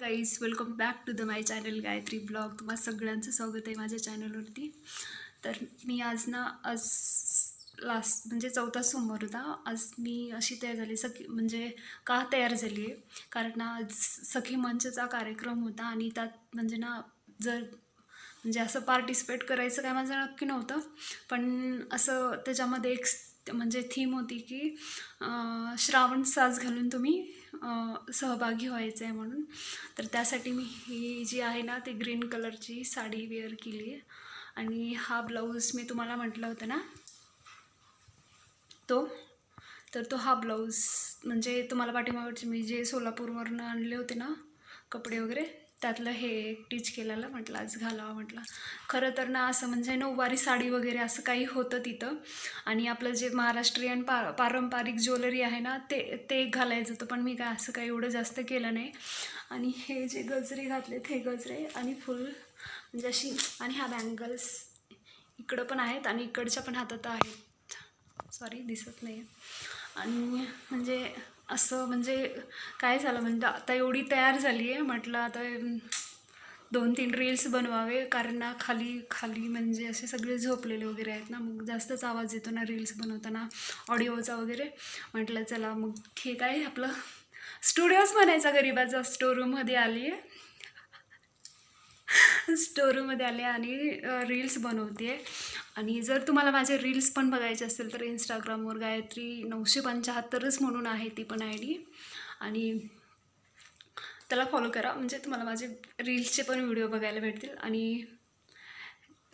Guys, welcome back to the my channel Gayatri blog. तुम्हाला सगळ्यांचं स्वागत आहे माझ्या चॅनलवरती. तर मी आज लास्ट म्हणजे चौथा सोमवार होता. आज मी अशी तयार झाली म्हणजे का तयार झाली आहे कारण आज सखी मंचचा कार्यक्रम होता आणि त्यात म्हणजे म्हणजे असं पार्टिसिपेट करायचं काय माझं नक्की नव्हतं, पण असं त्याच्यामध्ये एक म्हणजे थीम होती की श्रावण साज घालून तुम्ही सहभागी व्हायचं आहे म्हणून. तर त्यासाठी मी ही जी आहे ना ती ग्रीन कलरची साडी वेअर केली आहे आणि हा ब्लाऊज मी तुम्हाला म्हटलं होतं ना तो हा ब्लाऊज म्हणजे तुम्हाला पाठीमागचे मी जे सोलापूरवरून आणले होते ना कपडे वगैरे त्यातलं हे टीच केलेलं म्हटलं आज घालावं म्हटलं. खरं तर ना असं म्हणजे नऊवारी साडी वगैरे असं काही होतं तिथं आणि आपलं जे महाराष्ट्रीयन पारंपरिक ज्वेलरी आहे ना ते घालायचं होतं, पण मी काय असं काही एवढं जास्त केलं नाही. आणि हे जे गजरे घातले ते गजरे आणि फुल म्हणजे अशी आणि ह्या बँगल्स इकडं पण आहेत आणि इकडच्या पण हातात आहेत, सॉरी दिसत नाही. आणि म्हणजे असं म्हणजे काय झालं म्हणजे आता एवढी तयार झाली आहे म्हटलं आता 2-3 रील्स बनवावे कारण ना खाली म्हणजे असे सगळे झोपलेले वगैरे आहेत ना, मग जास्तच आवाज येतो ना रील्स बनवताना ऑडिओचा वगैरे. म्हटलं चला मग ठीक आहे आपलं स्टुडिओच म्हणायचा गरीबाचा. स्टोरूममध्ये आली आहे आणि रील्स बनवते. आणि जर तुम्हाला माझे रील्स पण बघायचे असतील तर इंस्टाग्रामवर गायत्री 975च म्हणून आहे ती पण ID आणि त्याला फॉलो करा म्हणजे तुम्हाला माझे रील्सचे पण व्हिडिओ बघायला भेटतील. आणि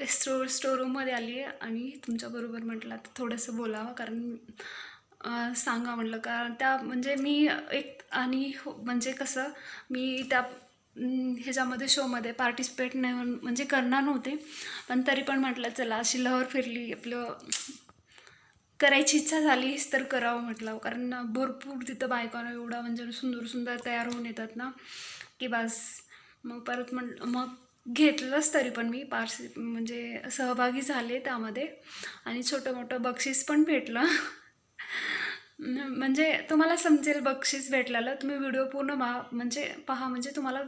स्टोरूममध्ये आली आहे आणि तुमच्याबरोबर म्हटलं आता थोडंसं बोलावं कारण सांगा म्हटलं कारण त्या म्हणजे मी एक आणि म्हणजे कसं मी त्या ह्याच्यामध्ये शोमध्ये पार्टिसिपेट नाही म्हणजे करणार नव्हते, पण तरी पण म्हटलं चला अशी लहर फिरली आपलं करायची इच्छा झालीच तर करावं म्हटलं. कारण भरपूर तिथं बायकांना एवढा म्हणजे सुंदर तयार होऊन येतात ना की बस. मग परत मग घेतलंच तरी पण मी म्हणजे सहभागी झाले त्यामध्ये आणि छोटं मोठं बक्षीस पण भेटलं. म्हणजे तुम्हाला समजेल बक्षीस भेटलेलं, तुम्ही व्हिडिओ पूर्ण म्हणजे पहा म्हणजे तुम्हाला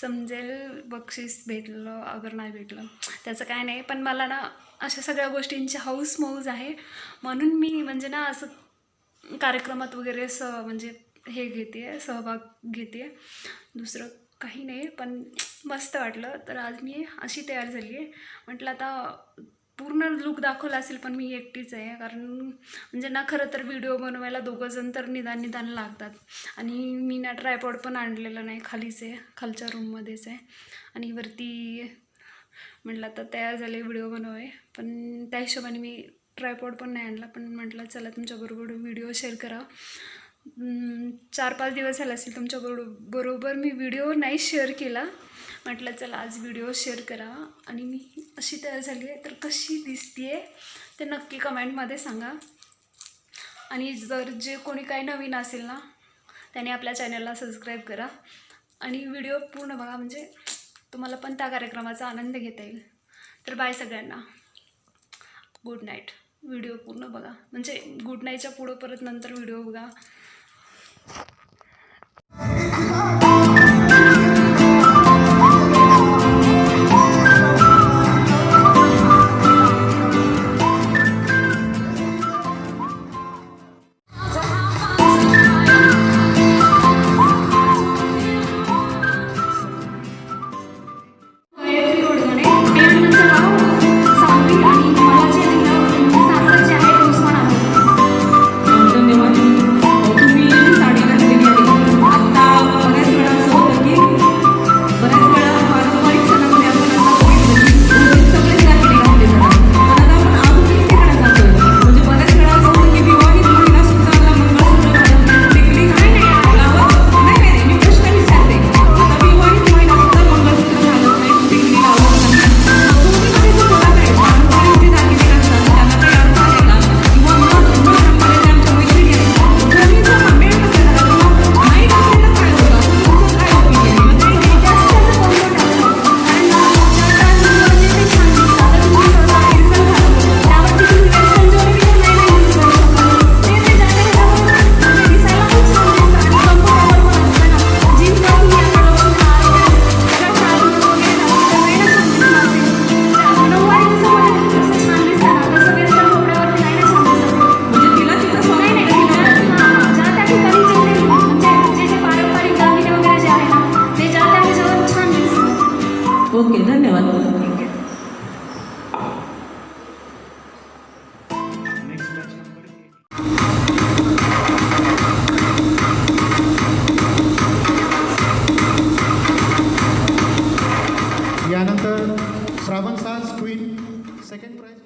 समजेल बक्षीस भेटलं अगर नाही भेटलं त्याचं काय नाही. पण मला ना अशा सगळ्या गोष्टींची हौस मौज आहे म्हणून मी म्हणजे ना असं कार्यक्रमात वगैरे म्हणजे हे घेते सहभाग घेते, दुसरं काही नाही. पण मस्त वाटलं तर आज मी अशी तयार झाली आहे. म्हटलं आता पूर्ण लुक दाखवला असेल पण मी एकटीच आहे कारण म्हणजे ना खरं तर व्हिडिओ बनवायला 2 जण तर निदान लागतात आणि मी ना ट्रायपॉड पण आणलेलं नाही, खालीच आहे खालच्या रूममध्येच आहे. आणि वरती म्हटलं आता तयार झाले व्हिडिओ बनवावे पण त्या हिशोबाने मी ट्रायपॉड पण नाही आणला, पण म्हटलं चला तुमच्याबरोबर व्हिडिओ शेअर करा. 4-5 दिवस झाले असेल तुमच्याबरोबर मी व्हिडिओ नाही शेअर केला, म्हटलं चला आज व्हिडिओ शेअर करा. आणि मी अशी तयार झाली आहे तर कशी दिसते आहे ते नक्की कमेंटमध्ये सांगा. आणि जर जे कोणी काही नवीन असेल ना त्याने आपल्या चॅनलला सबस्क्राईब करा आणि व्हिडिओ पूर्ण बघा म्हणजे तुम्हाला पण त्या कार्यक्रमाचा आनंद घेता येईल. तर बाय सगळ्यांना, गुड नाईट. व्हिडिओ पूर्ण बघा म्हणजे गुड नाईटच्या पुढं परत नंतर व्हिडिओ बघा. धन्यवाद. तुम्ही साडी घातलेली आहे. आता बघायचं ओके, धन्यवाद. यानंतर श्रावण साज क्वीन सेकंड प्राइज.